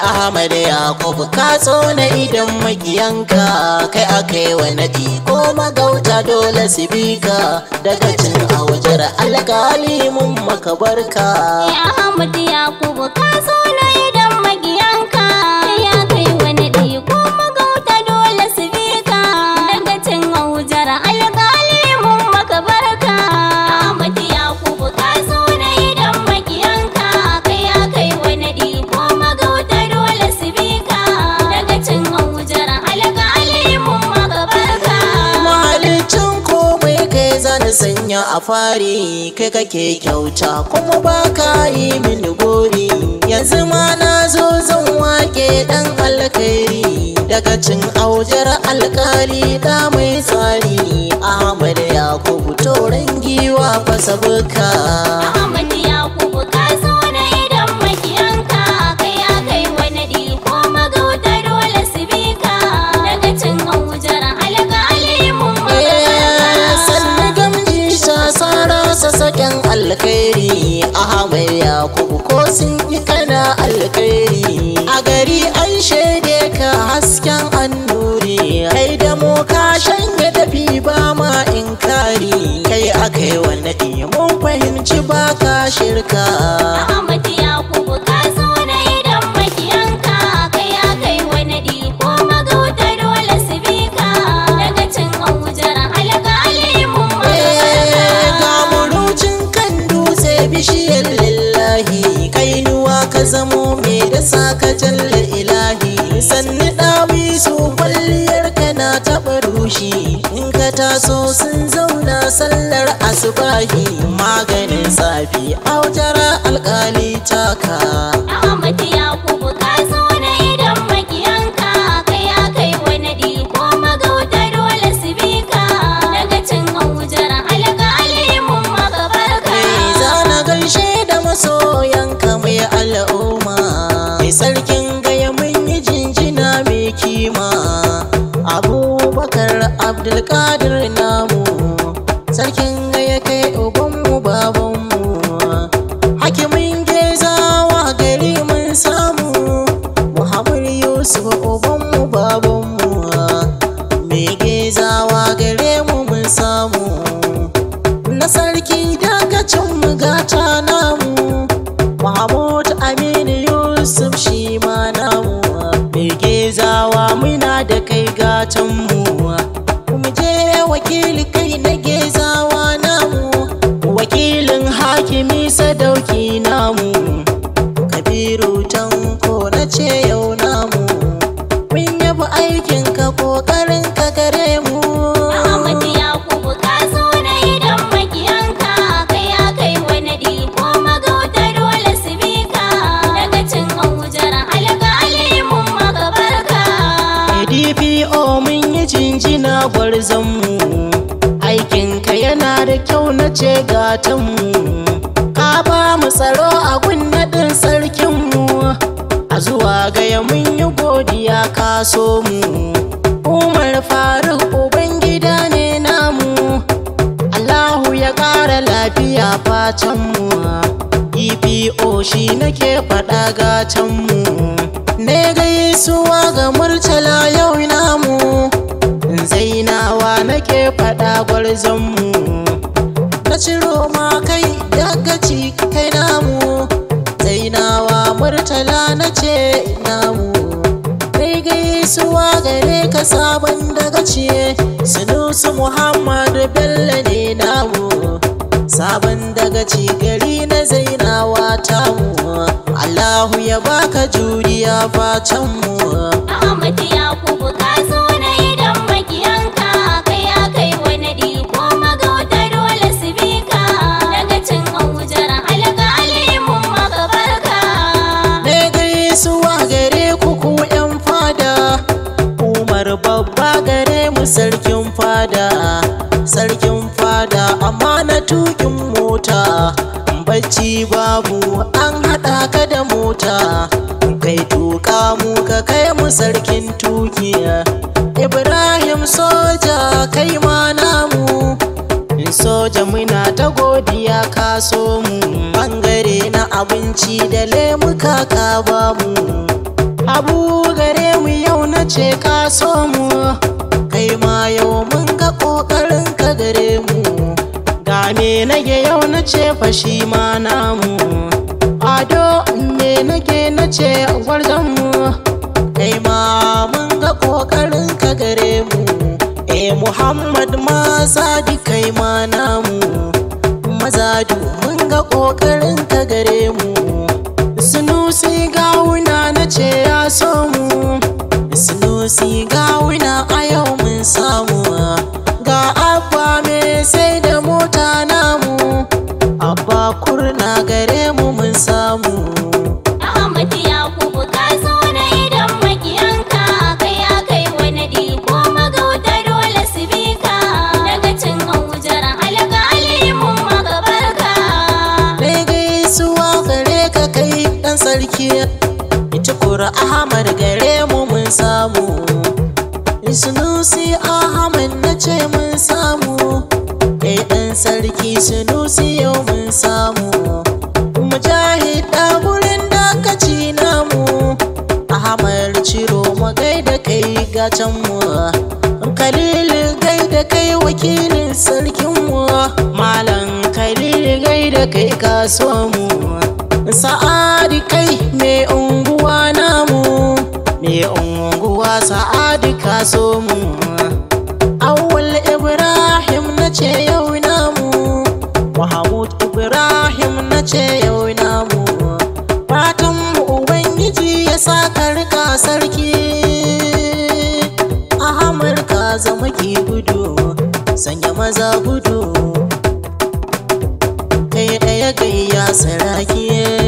Ahmad Yakubu ka tsona idan makiyanka kai akai wa nadi ko magauta dole su bi ka daga cin aujar alƙali mun maka barka. Ahmad Yakubu ka tsona idan makiyanka kai akai wa nadi ko magauta dole su bi ka daga cin aujar alƙali mun maka barka. Ahmad Yakubu ka tsona idan makiyanka kai akai wa nadi ko magauta dole su bi ka daga cin aujar alƙali mun maka barka. Mahalicin komai kai zan sanya a fari kai kake kyauta kuma ba ka yi mini gori. Yanzu ma na zo zan wake dan alkhairi daga cin aujar alƙali da mai tsari. Ahmad Yakubu toren giwa fasa buka. Ahmad Yakubu ka tsona idan makiyanka kai akai wa nadi ko magauta dole su bi ka daga cin aujar alƙali mun maka barka. Sannu gamji sha sara sasaken alkhairi. Ahmad Yakubu ko sun yi kana alkhairi. A gari an shaide ka hasken annuri. Kai da mu ka shanye dafi ba ma inkari. Kai akai wa nadi mun fahimci ba ka shirka. Ahmad Yakubu ka tsona idan makiyanka kai akai wa nadi ko magauta dole su bi ka daga cin aujar alƙali mun maka barka. Ga murucin kan dutse bishiyar lillahi. Kainuwa ka zamo me da saka jalla ilahi. Sannu ɗawi su kwalliyar ka na taɓa rushi. In ka taso sun zauna sallar asubahi. Maganin safi aujara alƙali taka. Ahmad Yakubu ka tsona idan makiyanka kai akai wa nadi ko magauta dole su bi ka daga cin aujar alƙali mun maka barka. Zana gaishe da masoyanka mai al'umma. Mai sarkin gaya mun yi jinjina mai kima. Abubakar Abdulkadir namu. Sarkin gaya kai ubanmu babanmu. Hakimin gezawa gari mun samu. Muhammad Yusuf ubanmu babanmu. Mai gezawa gare mu mun samu. Na sarki daga cin mu gata namu. Mahmud Aminu Yusuf shi ma namu. Mai gezawa muna da kai gatan mu. Mu je wakili kai na gezawa namu. Wakilin hakimi sadauki namu. Kabiru Tanko na ce yau namu. Mun yabi aikinka ƙoƙarin ka gare mu. Ahmad Yakubu ka tsona idan makiyanka kai akai wa nadi ko magauta dole su bi ka daga cin aujar alƙali mun maka barka. DPO mun yi jinjina gwarzonmu. Aikinka yana da kyau na ce gatanmu. Ka ba mu tsaro a gunnaɗin sarkinmu. A zuwa gaya mun yi godiya ka so mu. Umar Faruk Ubangida ne namu. Allahu ya ƙara lafiya fatanmu. DPO shi nake faɗa gatanmu. Ne gaisuwa ga Murtala yau namu. Zainawa nake faɗa gwarzonmu. Na ciro ma kai daga kai namu. Zainawa Murtala na ce namu. Kai gaisuwa gare ka sabon daga ciye. Sunusu Muhammadu Bello ne namu. Sabon daga ci gari na Zainawa tamu. Allahu ya baka juriya fatanmu. Ahmad Yakubu ka tsona idan makiyanka kai akai wa nadi ko magauta dole su bi ka daga cin aujar alƙali mun maka barka. Ne gaisuwa gare ku ku 'yan fada. Umar babba gare mu sarkin fada. Sarkin fada amma na tukin mota. Bacci babu an haɗa ka da mota. Kai tuka mu ka kai mu sarkin tukiya. Ibrahim soja kai ma namu. Soja muna ta godiya ka so mu. bangare na abinci da lemuka ka bamu. Abu gare mu yau na ce ka so mu, kai ma yau mun ga ƙoƙarin ka gare mu. Ga me nage yau na ce fashi ma namu, ado me nake na ce gwarzon mu, kai ma mun ga ƙoƙarin ka gare mu. Muhammad Mazadi kai ma namu, Mazadu mun ga ƙoƙarin ka gare mu. Sunusi Gawuna na ce ya so mu, Sunusi Gawuna a yau mun samu. Ga Abba me sai da mota namu, Abba kurna gare mu mun samu. Ahmad Yakubu ka zo na idan makiyanka, kai ya kai wani ɗiko magauta dole su bi ka. Daga cin aujar alƙali mun maka barka. Dai gaisuwa gare ka kai ɗan sarki, Tukur Ahmad gare mu mun samu. Sunusi Ahmad na ce mun samu, kai ɗan sarki Sunusi yau mun samu. Mujahid a gurin dakaci namu, Ahmad Ciro mu gaida kai gatan mu. Khalil gaida kai wakilin sarkin mu, Malam Khalil gaida kai kaso mu. Sa'adi kai mai unguwa namu, mai unguwa Sa'adi kaso mu. Awwal Ibrahim na ce yau namu, Mahmud Ibrahim na ce yau namu. Fatan mu Ubangiji ya sa ka rika sarki, Ahmad ka zama ki gudu, sanya maza gudu, kai ɗaya kai ya saraki.